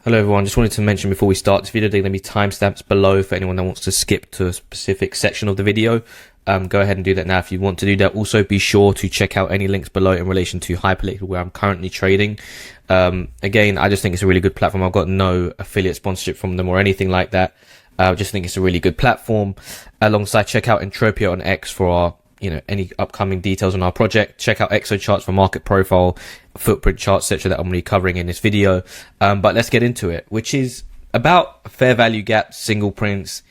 Hello everyone, just wanted to mention before we start this video, there are going to be timestamps below for anyone that wants to skip to a specific section of the video. Go ahead and do that now if you want to do that. Also be sure to check out any links below in relation to Hyperliquid where I'm currently trading. Again, I just think it's a really good platform. I've got no affiliate sponsorship from them or anything like that. I just think it's a really good platform. Alongside, check out Entropia on X for our any upcoming details on our project. Check out Exo charts for market profile, footprint charts, etc. that I'm going to be covering in this video. But let's get into it, which is about fair value gaps, single prints,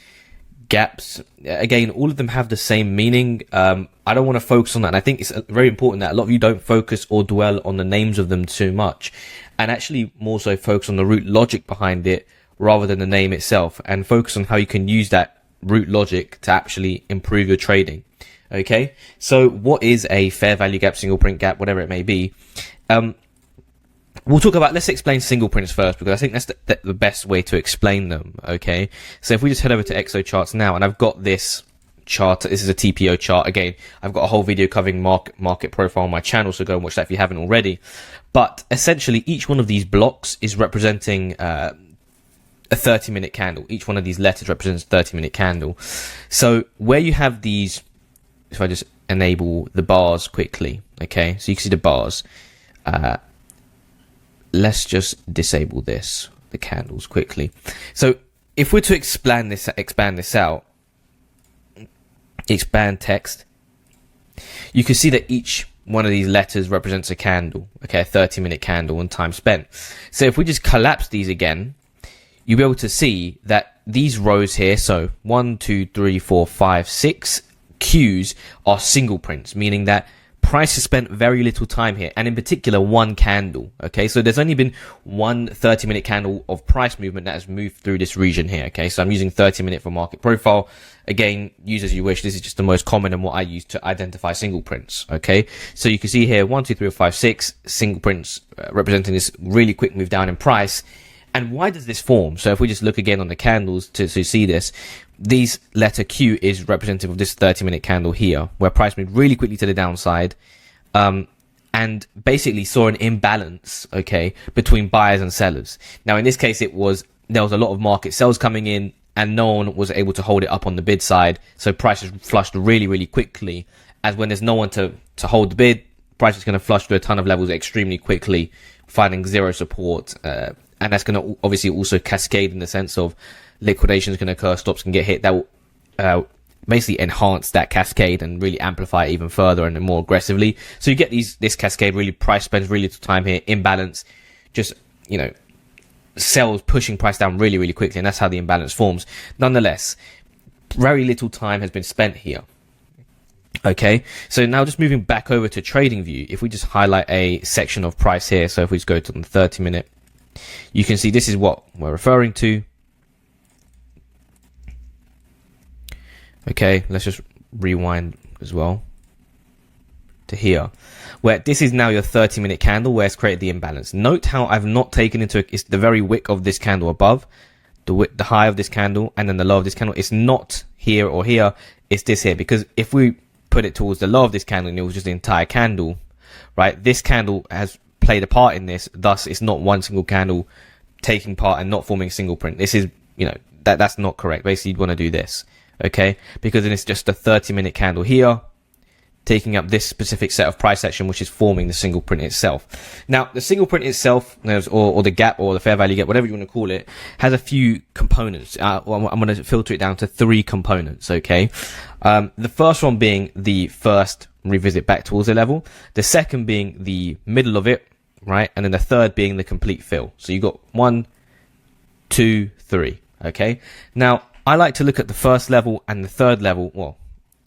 gaps. Again, all of them have the same meaning. I don't want to focus on that. And I think it's very important that a lot of you don't focus or dwell on the names of them too much, and actually more so focus on the root logic behind it rather than the name itself, and focus on how you can use that root logic to actually improve your trading. Okay, so what is a fair value gap, single print gap, whatever it may be? We'll talk about, let's explain single prints first, because I think that's the best way to explain them. Okay, so if we just head over to Exo charts now, and I've got this chart, this is a TPO chart. Again, I've got a whole video covering market profile on my channel, so go and watch that if you haven't already. But essentially, each one of these blocks is representing a 30-minute candle. Each one of these letters represents a 30-minute candle. So where you have these, if I just enable the bars quickly, okay, so you can see the bars. Let's just disable the candles quickly. So if we're to expand this out, expand text, you can see that each one of these letters represents a candle, okay, a 30-minute candle and time spent. So if we just collapse these again, you'll be able to see that these rows here, so 1, 2, 3, 4, 5, 6 Qs are single prints, meaning that price has spent very little time here, and in particular one candle. Okay, so there's only been one 30-minute candle of price movement that has moved through this region here. Okay, so I'm using 30-minute for market profile. Again, use as you wish. This is just the most common and what I use to identify single prints. Okay, so you can see here 1, 2, 3, 4, 5, 6 single prints representing this really quick move down in price. And why does this form? So if we just look again on the candles to see this, these letter Q is representative of this 30-minute candle here, where price moved really quickly to the downside, and basically saw an imbalance, okay, between buyers and sellers. Now, in this case, there was a lot of market sales coming in, and no one was able to hold it up on the bid side. So prices flushed really, really quickly, as when there's no one to hold the bid, price is going to flush through a ton of levels extremely quickly, finding zero support, and that's going to obviously also cascade in the sense of liquidations can occur, stops can get hit. That will basically enhance that cascade and really amplify it even further and more aggressively. So you get this cascade, really price spends really little time here, imbalance, just, sells pushing price down really, really quickly, and that's how the imbalance forms. Nonetheless, very little time has been spent here. Okay, so now just moving back over to trading view, if we just highlight a section of price here, so if we just go to the 30-minute, you can see this is what we're referring to. Okay, let's just rewind as well to here, where this is now your 30-minute candle where it's created the imbalance. Note how I've not taken into it's the very wick of this candle above, the high of this candle, and then the low of this candle. It's not here or here, it's this here, because if we put it towards the low of this candle and it was just the entire candle, right, this candle has played a part in this, thus it's not one single candle taking part and not forming a single print. This is, that's not correct. Basically, you'd want to do this, okay, because then it's just a 30-minute candle here taking up this specific set of price action, which is forming the single print itself. Now, the single print itself, or the gap, or the fair value gap, whatever you want to call it, has a few components. I'm going to filter it down to 3 components, okay? The first one being the first revisit back towards the level, the second being the middle of it, right, and then the third being the complete fill. So you got 1, 2, 3, okay? Now, I like to look at the first level and the third level, well,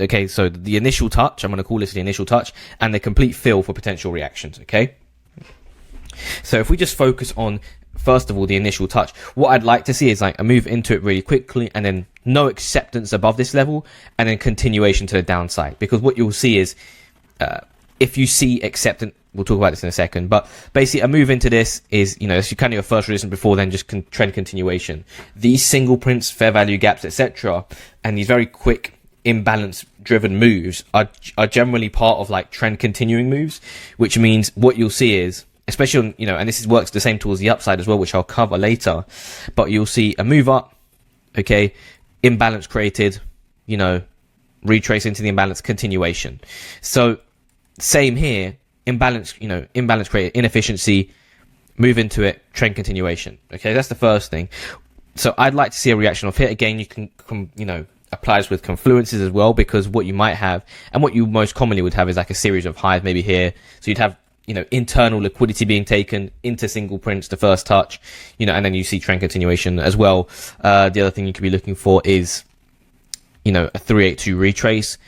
okay, so the initial touch, I'm going to call this the initial touch, and the complete fill for potential reactions, okay? So if we just focus on, first of all, the initial touch, what I'd like to see is like a move into it really quickly, and then no acceptance above this level, and then continuation to the downside. Because what you'll see is, if you see acceptance, we'll talk about this in a second, but basically a move into this is, it's kind of your first resistance before then just trend continuation. These single prints, fair value gaps, etc., and these very quick imbalance driven moves are generally part of like trend continuing moves, which means what you'll see is especially on, and this works the same towards the upside as well, which I'll cover later, but you'll see a move up, okay, imbalance created, retrace into the imbalance, continuation. So same here, imbalance created, inefficiency, move into it, trend continuation. Okay, that's the first thing. So I'd like to see a reaction off here. Again, you can, apply this with confluences as well, because what you might have, and what you most commonly would have, is like a series of highs maybe here. So you'd have, internal liquidity being taken into single prints, the first touch, and then you see trend continuation as well. The other thing you could be looking for is, a 382 retrace.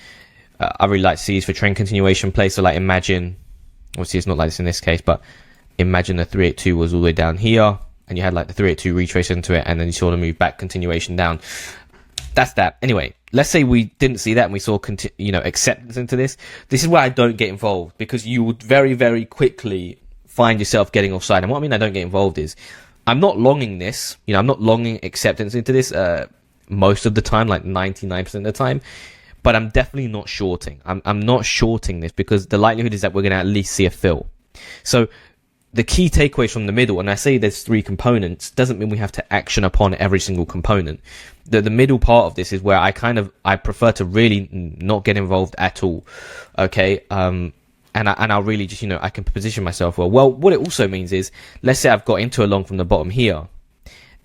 I really like to see these for trend continuation play. So like imagine, obviously it's not like this in this case, but imagine the 382 was all the way down here, and you had like the 382 retrace into it, and then you saw the move back, continuation down. That's that. Anyway, let's say we didn't see that and we saw acceptance into this. This is where I don't get involved, because you would very, very quickly find yourself getting offside. And what I mean I don't get involved is, I'm not longing this. I'm not longing acceptance into this most of the time, like 99% of the time. But I'm definitely not shorting. I'm not shorting this, because the likelihood is that we're going to at least see a fill. So the key takeaways from the middle, and I say there's 3 components, doesn't mean we have to action upon every single component. The middle part of this is where I prefer to really not get involved at all. Okay. And I'll really just, I can position myself well. Well, what it also means is, let's say I've got into a long from the bottom here,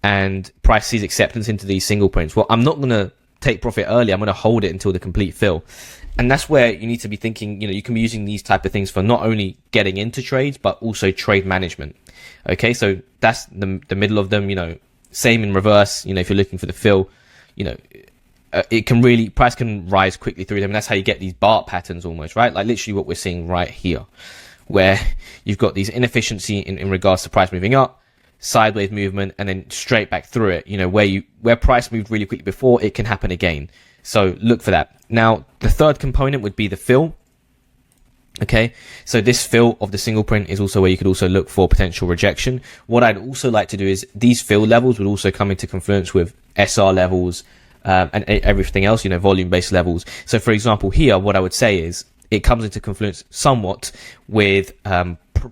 and price sees acceptance into these single prints. Well, I'm not going to take profit early. I'm going to hold it until the complete fill. And that's where you need to be thinking, you can be using these type of things for not only getting into trades, but also trade management. Okay, so that's the middle of them. Same in reverse. If you're looking for the fill, it can really, price can rise quickly through them. And that's how you get these BART patterns almost, right? Like literally what we're seeing right here, where you've got these inefficiency in regards to price moving up, sideways movement, and then straight back through it. Where price moved really quickly before, it can happen again. So look for that. Now, the third component would be the fill. Okay, so this fill of the single print is also where you could also look for potential rejection. What I'd also like to do is, these fill levels would also come into confluence with SR levels and everything else, volume-based levels. So for example, here, what I would say is, it comes into confluence somewhat with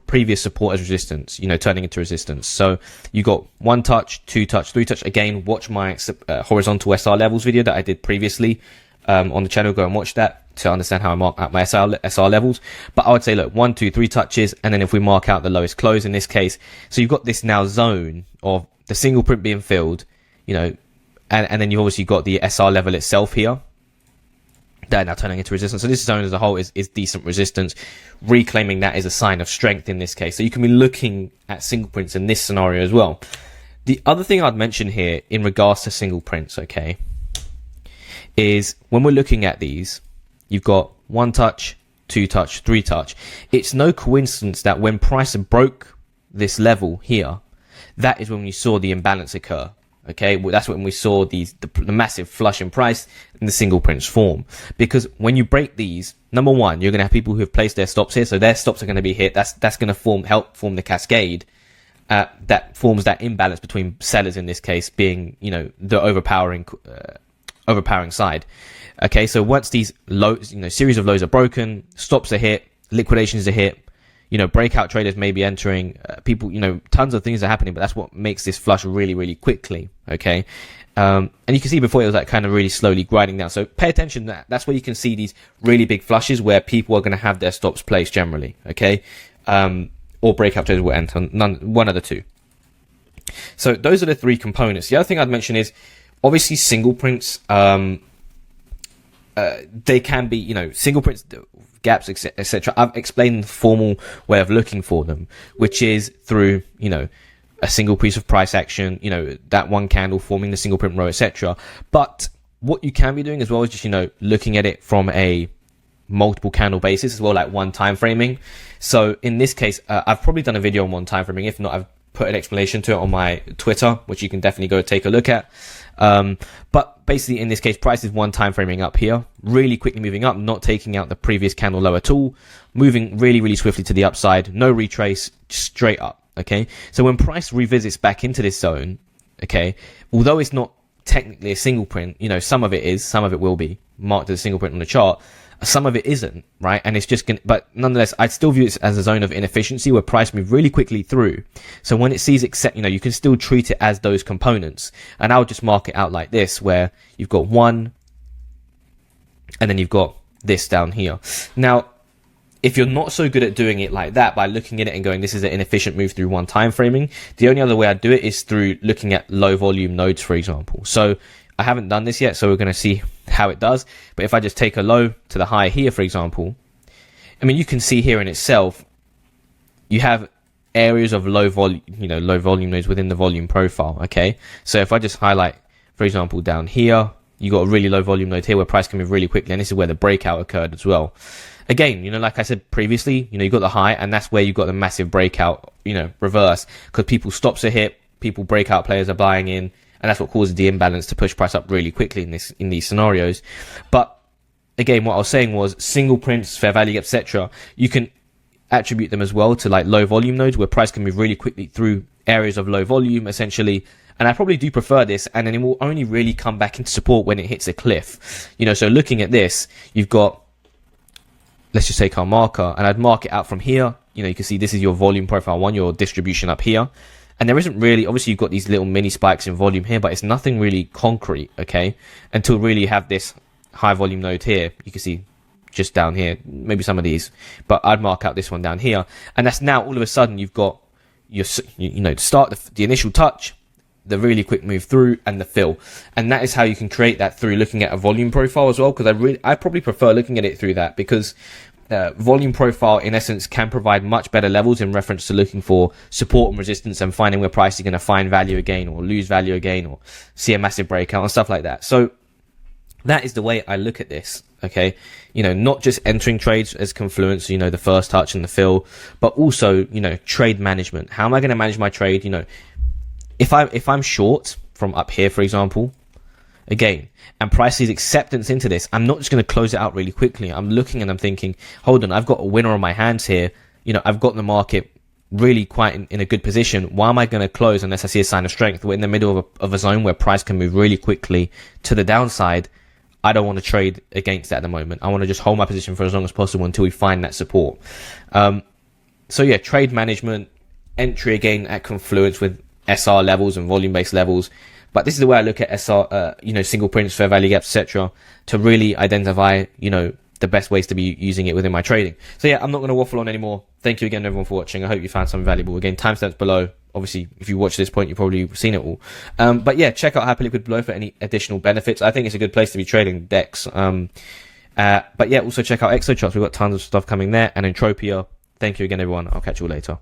previous support as resistance, turning into resistance. So you got 1 touch, 2 touch, 3 touch. Again, watch my horizontal SR levels video that I did previously on the channel. Go and watch that to understand how I mark out my SR levels. But I would say, look, 1, 2, 3 touches, and then if we mark out the lowest close in this case, so you've got this now zone of the single print being filled, and then you've obviously got the SR level itself here. They're now turning into resistance. So this zone as a whole is decent resistance. Reclaiming that is a sign of strength in this case. So you can be looking at single prints in this scenario as well. The other thing I'd mention here in regards to single prints, okay, is when we're looking at these, you've got 1 touch, 2 touch, 3 touch. It's no coincidence that when price broke this level here, that is when we saw the imbalance occur. Okay, well, that's when we saw the massive flush in price and the single prints form. Because when you break these, number one, you're going to have people who have placed their stops here, so their stops are going to be hit. That's going to help form the cascade that forms that imbalance between sellers in this case being, the overpowering side. Okay, so once these lows, series of lows are broken, stops are hit, liquidations are hit. Breakout traders may be entering, people, tons of things are happening, but that's what makes this flush really, really quickly. Okay. And you can see before it was like kind of really slowly grinding down. So pay attention to that. That's where you can see these really big flushes where people are going to have their stops placed generally. Okay. Or breakout traders will enter, one of the two. So those are the 3 components. The other thing I'd mention is obviously single prints, they can be, single prints, gaps, etc. I've explained the formal way of looking for them, which is through, a single piece of price action, that one candle forming the single print row, etc. But what you can be doing as well is just, looking at it from a multiple candle basis as well, like one time framing. So in this case, I've probably done a video on one time framing. If not, I've put an explanation to it on my Twitter, which you can definitely go take a look at. But basically in this case, price is one time framing up here, really quickly moving up, not taking out the previous candle low at all, moving really, really swiftly to the upside, no retrace, straight up. Okay. So when price revisits back into this zone, okay, although it's not technically a single print, some of it is, some of it will be marked as a single print on the chart. Some of it isn't, right? And it's just gonna, but nonetheless, I'd still view it as a zone of inefficiency where price move really quickly through. So when it sees you can still treat it as those components. And I'll just mark it out like this, where you've got one, and then you've got this down here. Now, if you're not so good at doing it like that, by looking at it and going, this is an inefficient move through one time framing, the only other way I'd do it is through looking at low volume nodes, for example. So I haven't done this yet, so we're going to see how it does. But if I just take a low to the high here, for example, I mean, you can see here in itself, you have areas of low volume nodes within the volume profile. Okay. So if I just highlight, for example, down here, you got a really low volume node here where price can move really quickly. And this is where the breakout occurred as well. Again, like I said previously, you got the high, and that's where you got the massive breakout, reverse, because people stops are hit, people breakout players are buying in, and that's what causes the imbalance to push price up really quickly in these scenarios. But again, what I was saying was single prints, fair value, etc. You can attribute them as well to like low volume nodes where price can move really quickly through areas of low volume, essentially. And I probably do prefer this, and then it will only really come back into support when it hits a cliff. So looking at this, you've got, let's just take our marker, and I'd mark it out from here. You can see this is your volume profile one, your distribution up here. And there isn't really, obviously you've got these little mini spikes in volume here, but it's nothing really concrete, okay? Until really you have this high volume node here. You can see just down here, maybe some of these, but I'd mark out this one down here. And that's now all of a sudden you've got your, to start the initial touch, the really quick move through, and the fill. And that is how you can create that through looking at a volume profile as well, because I probably prefer looking at it through that, because volume profile in essence can provide much better levels in reference to looking for support and resistance and finding where price is going to find value again or lose value again or see a massive breakout and stuff like that. So that is the way I look at this. Okay. Not just entering trades as confluence, the first touch and the fill, but also, trade management. How am I going to manage my trade? If I'm short from up here, for example, again, and price sees acceptance into this, I'm not just going to close it out really quickly. I'm looking and I'm thinking, hold on, I've got a winner on my hands here. I've got the market really quite in a good position. Why am I going to close unless I see a sign of strength? We're in the middle of a zone where price can move really quickly to the downside. I don't want to trade against that at the moment. I want to just hold my position for as long as possible until we find that support. So yeah, trade management, entry again at confluence with SR levels and volume-based levels. But this is the way I look at SR, single prints, fair value gaps, etc., to really identify, the best ways to be using it within my trading. So yeah, I'm not going to waffle on anymore. Thank you again, everyone, for watching. I hope you found something valuable. Again, timestamps below. Obviously, if you watch this point, you've probably seen it all. But yeah, check out Happy Liquid below for any additional benefits. I think it's a good place to be trading DEX. But yeah, also check out Exocharts. We've got tons of stuff coming there. And Entropia. Thank you again, everyone. I'll catch you all later.